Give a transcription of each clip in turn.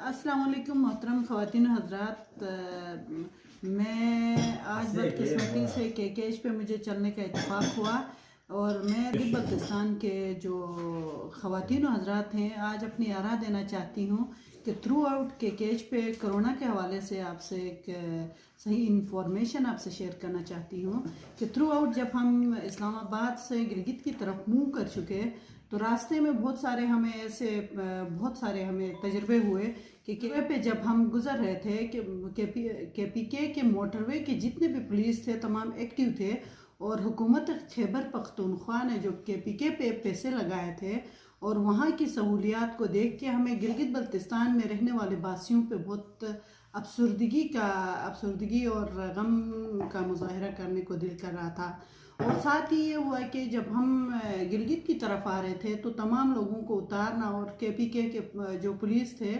अस्सलाम वालेकुम मोहतरम ख़वातीन हज़रात। मैं आज बदकिस्मती से केकेज पे मुझे चलने का इत्तेफाक हुआ और मैं गिलगित बल्तिस्तान के जो ख़वातीन हज़रात हैं आज अपनी आरा देना चाहती हूँ कि थ्रू आउट केकेज पे कोरोना के हवाले से आपसे एक सही इंफॉर्मेशन आपसे शेयर करना चाहती हूँ कि थ्रू आउट जब हम इस्लामाबाद से गिलगित की तरफ मूव कर चुके तो रास्ते में बहुत सारे हमें तजर्बे हुए कि पे जब हम गुजर रहे थे कि केपीके के मोटरवे के जितने भी पुलिस थे तमाम एक्टिव थे और हुकूमत खैबर पख्तूनख्वा ने जो केपीके पे पैसे लगाए थे और वहाँ की सहूलियात को देख के हमें गिलगित बल्तिस्तान में रहने वाले बासियों पे बहुत अफसरदगी और गम का मुजाहरा करने को दिल कर रहा था। और साथ ही ये हुआ कि जब हम गिलगित की तरफ आ रहे थे तो तमाम लोगों को उतारना और केपीके के जो पुलिस थे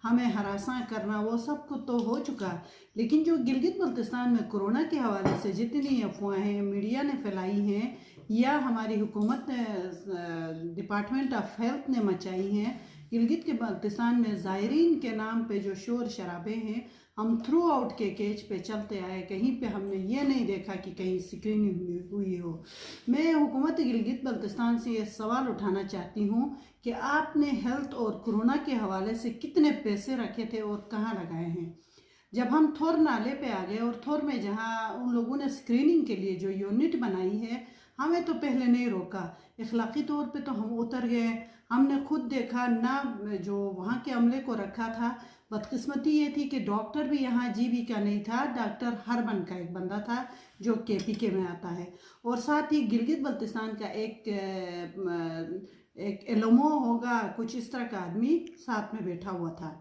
हमें हरासा करना वो सब कुछ तो हो चुका, लेकिन जो गिलगित बल्तिस्तान में कोरोना के हवाले से जितनी अफवाहें मीडिया ने फैलाई हैं या हमारी हुकूमत ने डिपार्टमेंट ऑफ हेल्थ ने मचाई हैं, गिलगित के बल्तिस्तान में ज़ायरीन के नाम पे जो शोर शराबे हैं, हम थ्रू आउट के केज पे चलते आए, कहीं पे हमने ये नहीं देखा कि कहीं स्क्रीनिंग हुई हो। मैं हुकूमत गिलगित बल्तिस्तान से ये सवाल उठाना चाहती हूँ कि आपने हेल्थ और कोरोना के हवाले से कितने पैसे रखे थे और कहाँ लगाए हैं। जब हम थोर नाले पे आ गए और थोर में जहाँ उन लोगों ने स्क्रीनिंग के लिए जो यूनिट बनाई है हमें तो पहले नहीं रोका, इखलाकी तौर पे तो हम उतर गए। हमने खुद देखा ना जो वहाँ के अमले को रखा था, बदकिस्मती ये थी कि डॉक्टर भी यहाँ जीबी का नहीं था, डॉक्टर हरबन का एक बंदा था जो केपीके में आता है और साथ ही गिलगित बल्तिस्तान का एक एलोमो होगा कुछ इस तरह का आदमी साथ में बैठा हुआ था।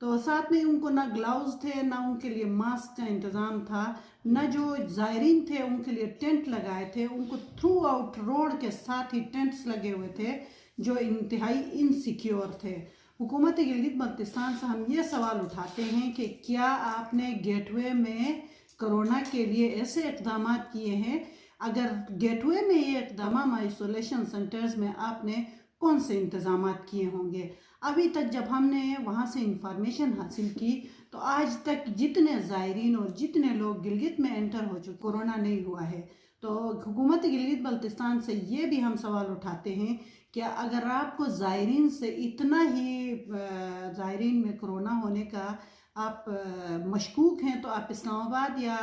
तो साथ में उनको ना ग्लव्स थे, ना उनके लिए मास्क का इंतज़ाम था, ना जो ज़ायरीन थे उनके लिए टेंट लगाए थे। उनको थ्रू आउट रोड के साथ ही टेंट्स लगे हुए थे जो इंतहाई इनसिक्योर थे। हुकूमत गिलगित बल्तिस्तान से हम ये सवाल उठाते हैं कि क्या आपने गेटवे में कोरोना के लिए ऐसे इक़दाम किए हैं? अगर गेटवे में ये इक़दाम आइसोलेशन सेंटर्स में आपने कौन से इंतज़ाम किए होंगे? अभी तक जब हमने वहाँ से इंफॉर्मेशन हासिल की तो आज तक जितने ज़ायरीन और जितने लोग गिलगित में एंटर हो चुके कोरोना नहीं हुआ है। तो हुकूमत गिलगित बल्तिस्तान से ये भी हम सवाल उठाते हैं कि अगर आपको ज़ायरीन से इतना ही ज़ायरीन में कोरोना होने का आप मशकूक हैं तो आप इस्लामाबाद या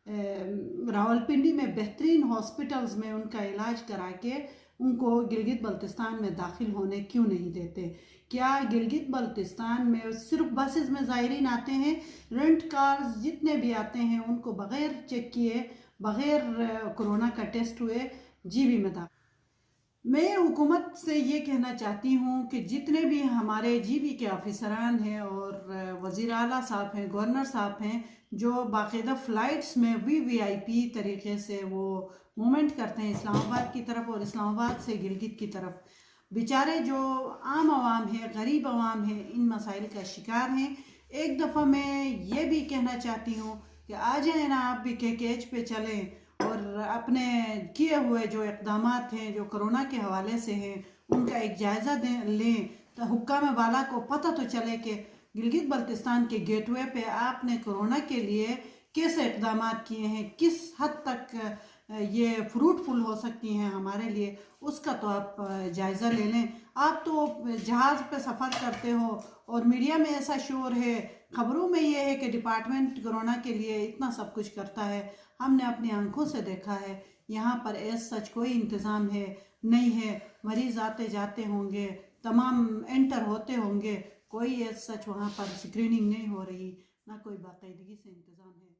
रावलपिंडी में बेहतरीन हॉस्पिटल्स में उनका इलाज करा के उनको गिलगित बल्तिस्तान में दाखिल होने क्यों नहीं देते? क्या गिलगित बल्तिस्तान में सिर्फ बसेस में ज़ायरीन आते हैं? रेंट कार्स जितने भी आते हैं उनको बग़ैर चेक किए, बग़ैर कोरोना का टेस्ट हुए जीबी में दाखिल। मैं हुकूमत से ये कहना चाहती हूँ कि जितने भी हमारे जीबी के ऑफिसरान हैं और वज़ीर आला साहब हैं, गवर्नर साहब हैं, जो बाकायदा फ़्लाइट्स में वीवीआईपी तरीके से वो मूवमेंट करते हैं इस्लामाबाद की तरफ और इस्लामाबाद से गिलगित की तरफ, बेचारे जो आम आवाम है, गरीब आवाम है, इन मसाइल का शिकार हैं। एक दफ़ा मैं ये भी कहना चाहती हूँ कि आ जाए ना आप भी केकेज पे चलें और अपने किए हुए जो इक़दाम हैं जो कोरोना के हवाले से हैं उनका एक जायज़ा लें तो हुक्काम बाला को पता तो चले कि गिलगित बल्तिस्तान के गेटवे पे आपने कोरोना के लिए कैसे इक़दाम किए हैं, किस हद तक ये फ्रूटफुल हो सकती हैं हमारे लिए, उसका तो आप जायज़ा ले लें। आप तो जहाज़ पे सफ़र करते हो और मीडिया में ऐसा शोर है, ख़बरों में ये है कि डिपार्टमेंट कोरोना के लिए इतना सब कुछ करता है। हमने अपनी आंखों से देखा है यहाँ पर ऐसा सच कोई इंतज़ाम है नहीं है। मरीज़ आते जाते होंगे, तमाम एंटर होते होंगे, कोई ऐसा सच वहाँ पर स्क्रीनिंग नहीं हो रही, ना कोई बाकायदगी से इंतज़ाम है।